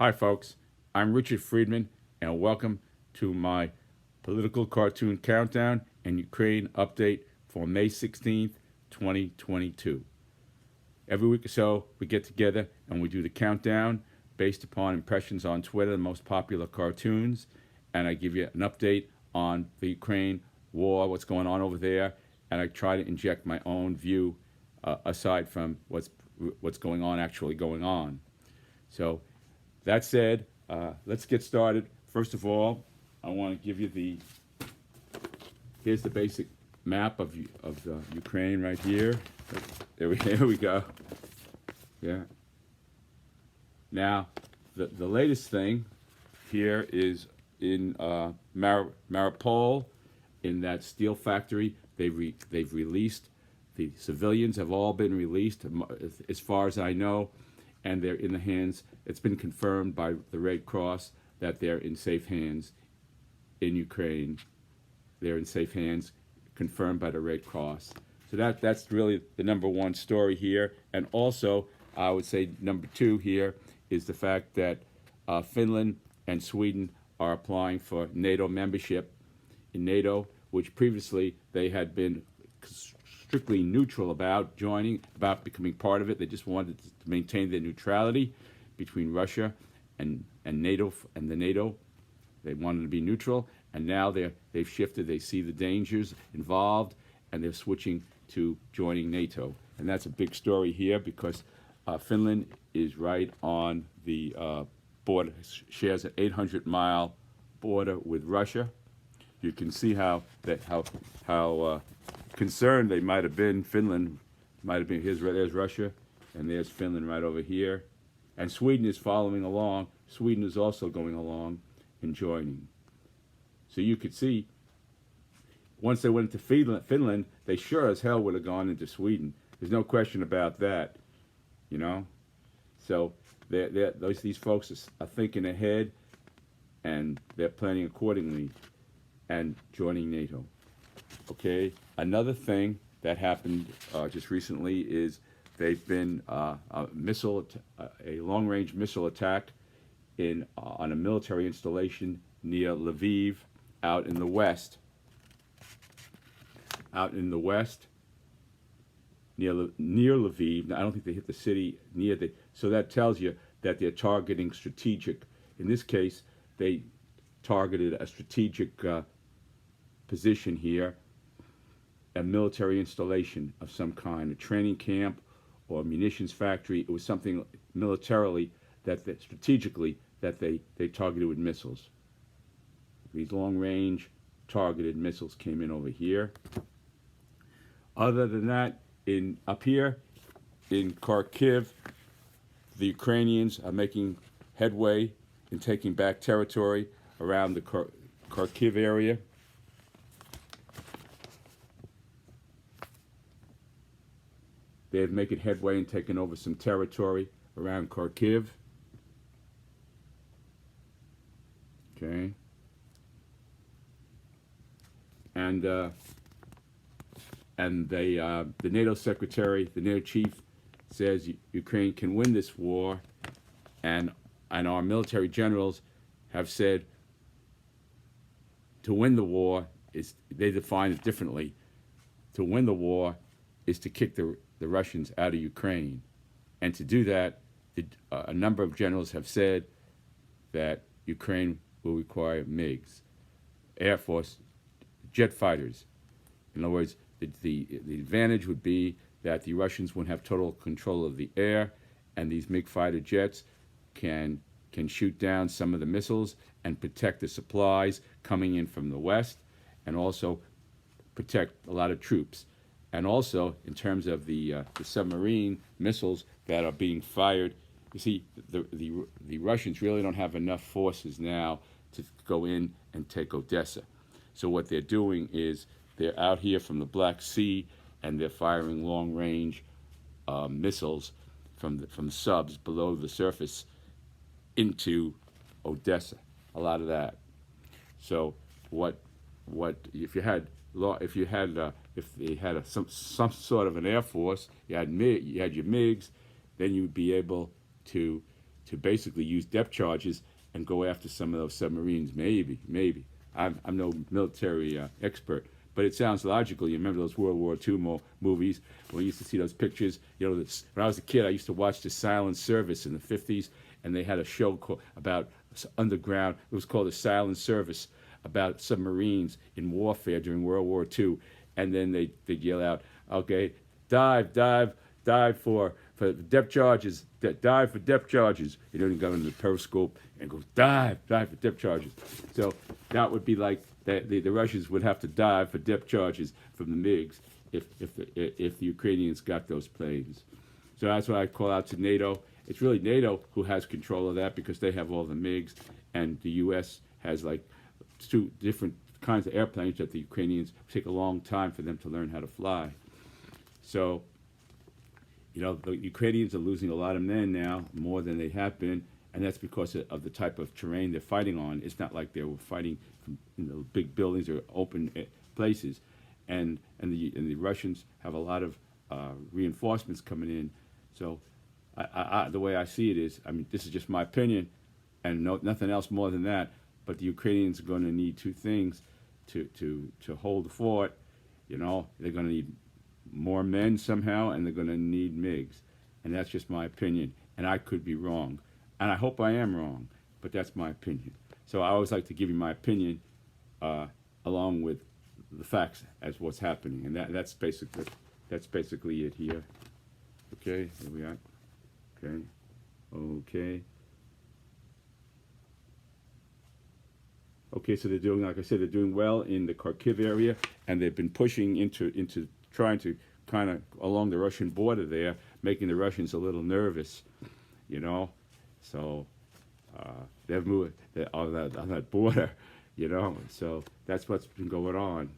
Hi, folks. I'm Richard Friedman, and welcome to my political cartoon countdown and Ukraine update for May 16th, 2022. Every week or so, we get together and we do the countdown based upon impressions on Twitter, the most popular cartoons, and I give you an update on the Ukraine war, what's going on over there, and I try to inject my own view aside from what's actually going on. So, that said, let's get started. First of all, I want to give you here's the basic map of Ukraine right here. Here we go. Yeah. Now, the latest thing here is in Mariupol, in that steel factory. They've released, the civilians have all been released, as far as I know, and they're in the hands. It's been confirmed by the Red Cross that they're in safe hands in Ukraine. They're in safe hands, confirmed by the Red Cross. So that's really the number one story here. And also, I would say number two here is the fact that Finland and Sweden are applying for NATO membership in NATO, which previously they had been strictly neutral about becoming part of it. They just wanted to maintain their neutrality between Russia and NATO and the NATO. They wanted to be neutral, and now they've shifted. They see the dangers involved, and they're switching to joining NATO. And that's a big story here because Finland is right on the border, shares an 800-mile border with Russia. You can see how concerned they might have been. Finland might have been. There's Russia, and there's Finland right over here, and Sweden is following along. Sweden is also going along and joining. So you could see, once they went into Finland, they sure as hell would have gone into Sweden. There's no question about that, you know. So these folks are thinking ahead, and they're planning accordingly, and joining NATO. Okay. Another thing that happened just recently is they've been a long-range missile attack on a military installation near Lviv, out in the west. Near Lviv. Now, I don't think they hit the city so that tells you that they're targeting strategic. In this case, they targeted a strategic position here, a military installation of some kind, a training camp or a munitions factory. It was something militarily strategically that they targeted with missiles. These long-range targeted missiles came in over here. Other than that, up here in Kharkiv, the Ukrainians are making headway in taking back territory around the Kharkiv area. They're making headway and taking over some territory around Kharkiv. Okay. And the NATO secretary, the NATO chief, says Ukraine can win this war, and our military generals have said to win the war they define it differently. To win the war is to kick the Russians out of Ukraine. And to do that, a number of generals have said that Ukraine will require MiGs, Air Force, jet fighters. In other words, the advantage would be that the Russians won't have total control of the air, and these MiG fighter jets can shoot down some of the missiles and protect the supplies coming in from the west, and also protect a lot of troops. And also, in terms of the submarine missiles that are being fired, you see, the Russians really don't have enough forces now to go in and take Odessa. So what they're doing is they're out here from the Black Sea, and they're firing long-range missiles from subs below the surface into Odessa. A lot of that. So if they had some sort of an air force, you had your MiGs, then you'd be able to to basically use depth charges and go after some of those submarines. Maybe. I'm no military expert, but it sounds logical. You remember those World War II movies where you used to see those pictures? You know, when I was a kid, I used to watch the Silent Service in the 50s, and they had a show about underground. It was called the Silent Service, about submarines in warfare during World War II. And then they'd yell out, okay, dive for depth charges, dive for depth charges. You know, you go into the periscope and go, dive for depth charges. So that would be like, the Russians would have to dive for depth charges from the MiGs if the Ukrainians got those planes. So that's why I call out to NATO. It's really NATO who has control of that because they have all the MiGs, and the U.S. has like 2 different kinds of airplanes that the Ukrainians take a long time for them to learn how to fly. So, you know, the Ukrainians are losing a lot of men now, more than they have been, and that's because of the type of terrain they're fighting on. It's not like they were fighting from, you know, big buildings or open places, and the Russians have a lot of reinforcements coming in. So, the way I see it is, I mean, this is just my opinion, and nothing else more than that. But the Ukrainians are going to need 2 things to hold the fort. You know, they're going to need more men somehow, and they're going to need MiGs. And that's just my opinion. And I could be wrong. And I hope I am wrong, but that's my opinion. So I always like to give you my opinion along with the facts as what's happening. And that's basically it here. Okay, here we are. Okay, so they're doing, like I said, they're doing well in the Kharkiv area, and they've been pushing into trying to kind of along the Russian border there, making the Russians a little nervous, you know. So they've moved on that border, you know. So that's what's been going on,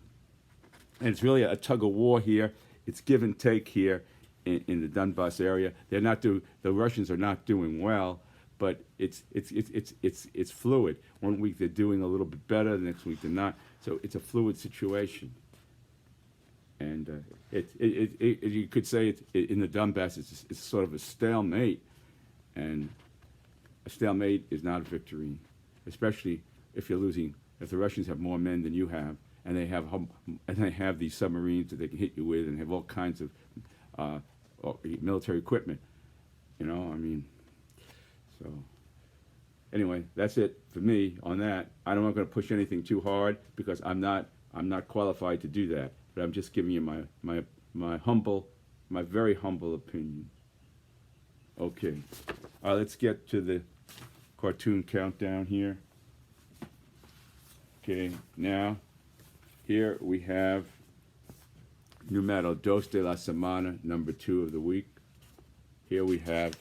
and it's really a tug of war here. It's give and take here in the Donbass area. The Russians are not doing well, but it's fluid. One week they're doing a little bit better, the next week they're not. So it's a fluid situation, and you could say in the Donbass it's sort of a stalemate, and a stalemate is not a victory, especially if you're losing. If the Russians have more men than you have, and they have these submarines that they can hit you with, and have all kinds of military equipment, you know. I mean. So, anyway, that's it for me on that. I'm not going to push anything too hard because I'm not qualified to do that. But I'm just giving you my very humble opinion. Okay, let's get to the cartoon countdown here. Okay, now here we have numero 2 de la semana, number 2 of the week. Here we have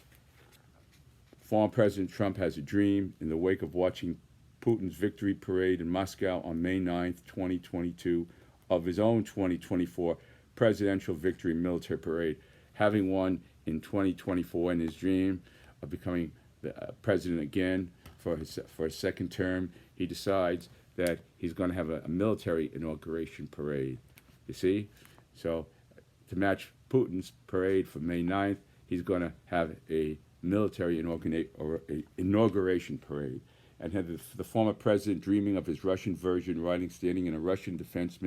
former President Trump has a dream in the wake of watching Putin's victory parade in Moscow on May 9th, 2022, of his own 2024 presidential victory military parade. Having won in 2024 in his dream of becoming the president again for a second term, he decides that he's going to have a military inauguration parade. You see? So to match Putin's parade for May 9th, he's going to have a military inauguration parade, and had the former president dreaming of his Russian version standing in a Russian defense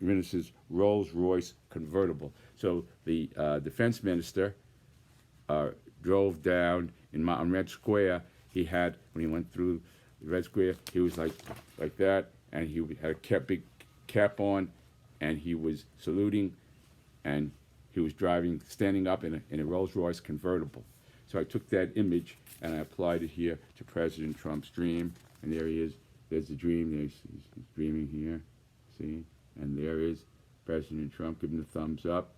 minister's Rolls-Royce convertible. So the defense minister drove down on Red Square. When he went through Red Square, he was like that, and he had a big cap on, and he was saluting, and he was standing up in a Rolls-Royce convertible. So I took that image and I applied it here to President Trump's dream. And there he is. There's the dream. He's dreaming here. See? And there is President Trump giving the thumbs up.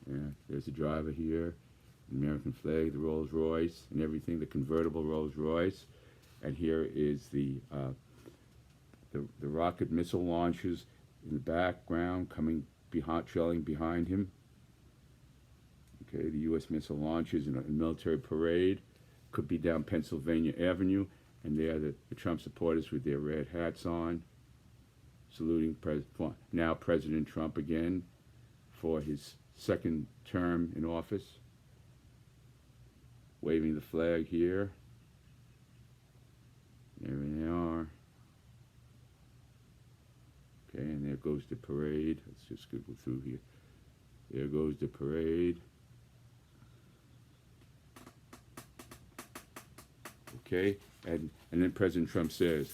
Yeah, there's the driver here. The American flag, the Rolls-Royce, and everything, the convertible Rolls-Royce. And here is the rocket missile launchers in the background trailing behind him. Okay, the U.S. missile launches in a military parade. Could be down Pennsylvania Avenue, and there the Trump supporters with their red hats on, saluting now President Trump again for his second term in office. waving the flag here. There they are. Okay, and there goes the parade. Let's just go through here. There goes the parade. Okay, and then President Trump says,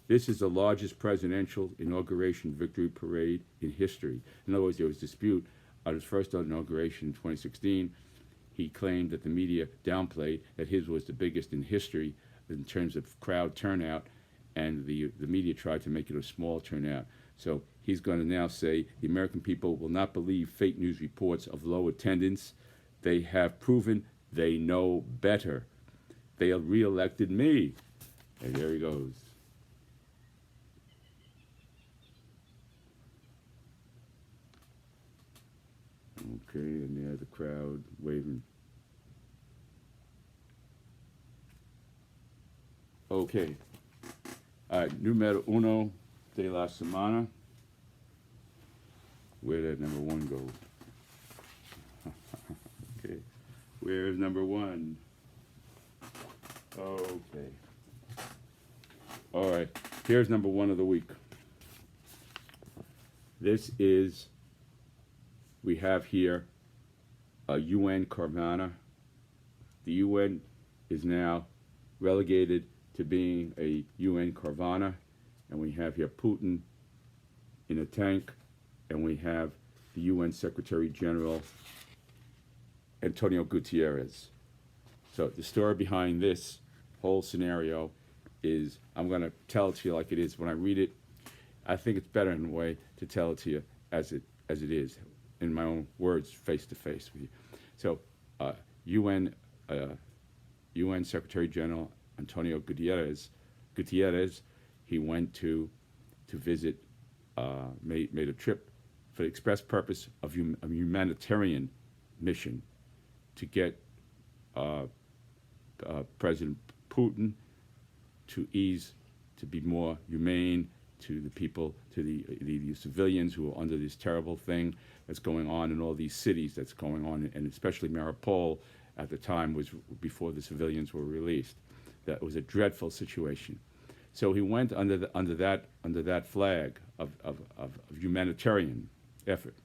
this is the largest presidential inauguration victory parade in history. In other words, there was dispute on his first inauguration in 2016. He claimed that the media downplayed that his was the biggest in history in terms of crowd turnout, and the media tried to make it a small turnout. So he's going to now say the American people will not believe fake news reports of low attendance. They have proven they know better. They have reelected me. And there he goes. Okay, and there's the crowd waving. Okay. All right, numero uno de la semana. Where did number one go? Okay. Where's number one? Okay. All right. Here's number one of the week. This is, we have here a UN Carvana. The UN is now relegated to being a UN Carvana, and we have here Putin in a tank, and we have the UN Secretary General Antonio Guterres. So the story behind this whole scenario is, I'm going to tell it to you like it is. When I read it, I think it's better in a way to tell it to you as it is, in my own words, face to face with you. So UN Secretary General Antonio Guterres, he went to visit, made a trip for the express purpose of a humanitarian mission to get President Putin to be more humane to the people, to the civilians who are under this terrible thing that's going on in all these cities that's going on, and especially Mariupol at the time was before the civilians were released. That was a dreadful situation. So he went under that flag of humanitarian effort,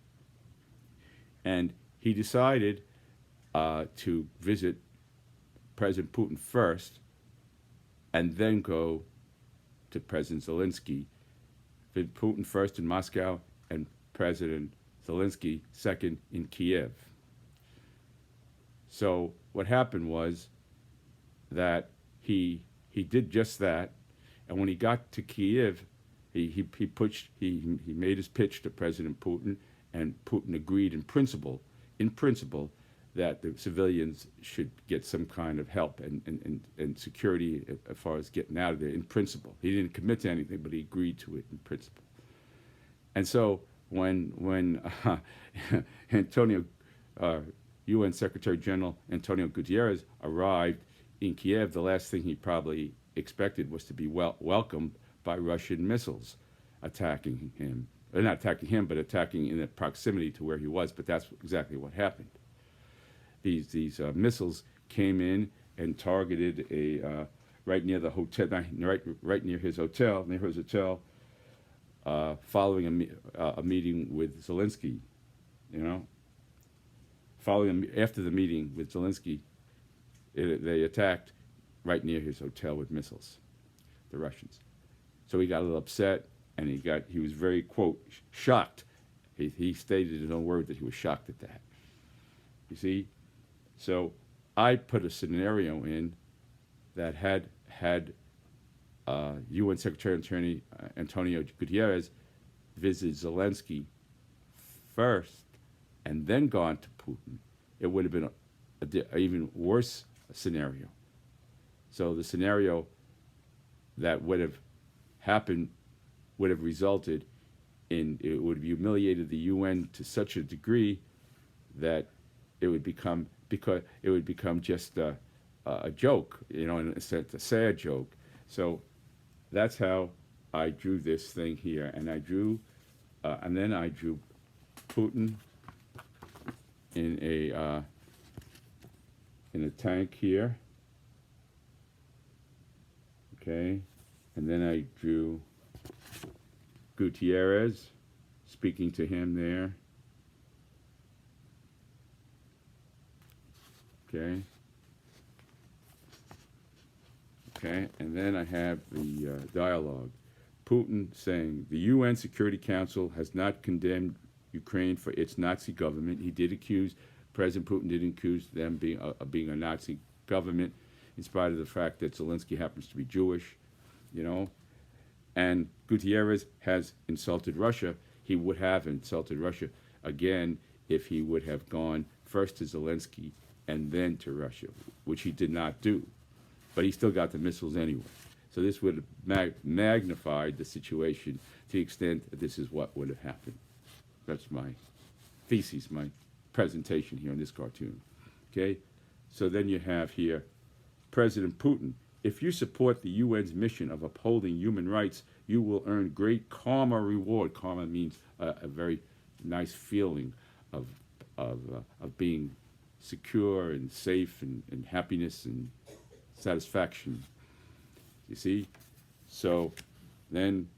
and he decided to visit President Putin first, and then go to President Zelensky. Putin first in Moscow, and President Zelensky second in Kiev. So what happened was that he did just that, and when he got to Kiev, he made his pitch to President Putin, and Putin agreed in principle that the civilians should get some kind of help and security as far as getting out of there, in principle. He didn't commit to anything, but he agreed to it in principle. And so when UN Secretary General Antonio Guterres arrived in Kiev, the last thing he probably expected was to be welcomed by Russian missiles attacking him. Not attacking him, but attacking in the proximity to where he was, but that's exactly what happened. These missiles came in and targeted right near the hotel, right near his hotel, following a meeting with Zelensky. After the meeting with Zelensky, they attacked right near his hotel with missiles, the Russians. So he got a little upset, and he was very, quote, shocked. He stated in his own words that he was shocked at that. You see? So I put a scenario in that had UN Secretary Antonio Guterres visit Zelensky first and then gone to Putin. It would have been an even worse scenario. So the scenario that would have happened would have resulted in, it would have humiliated the UN to such a degree that it would become just a joke, in a sense, a sad joke. So that's how I drew this thing here, and then I drew Putin in in a tank here. Okay, and then I drew Gutierrez speaking to him there. Okay. Okay, and then I have the dialogue. Putin saying the UN Security Council has not condemned Ukraine for its Nazi government. He did accuse, President Putin did accuse them of being a Nazi government, in spite of the fact that Zelensky happens to be Jewish, you know. And Gutierrez has insulted Russia. He would have insulted Russia again if he would have gone first to Zelensky and then to Russia, which he did not do. But he still got the missiles anyway. So this would have magnified the situation to the extent that this is what would have happened. That's my thesis, my presentation here in this cartoon. Okay? So then you have here President Putin. If you support the UN's mission of upholding human rights, you will earn great karma reward. Karma means a very nice feeling of being secure and safe and happiness and satisfaction. You see? So then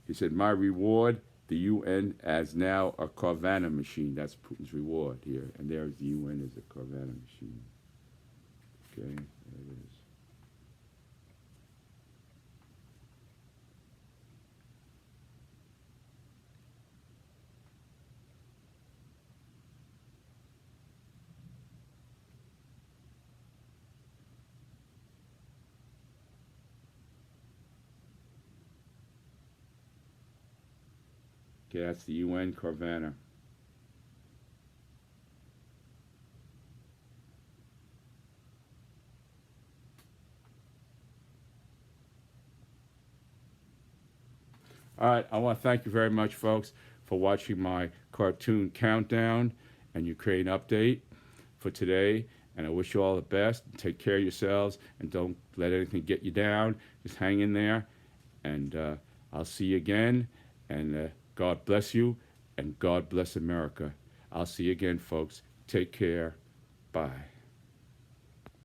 he said, my reward, the UN as now a Carvana machine. That's Putin's reward here. And there's the UN as a Carvana machine. Okay, there it is. Okay, that's the UN Carvana. All right, I want to thank you very much, folks, for watching my cartoon countdown and Ukraine update for today. And I wish you all the best. Take care of yourselves and don't let anything get you down. Just hang in there. And I'll see you again. And God bless you and God bless America. I'll see you again, folks. Take care. Bye.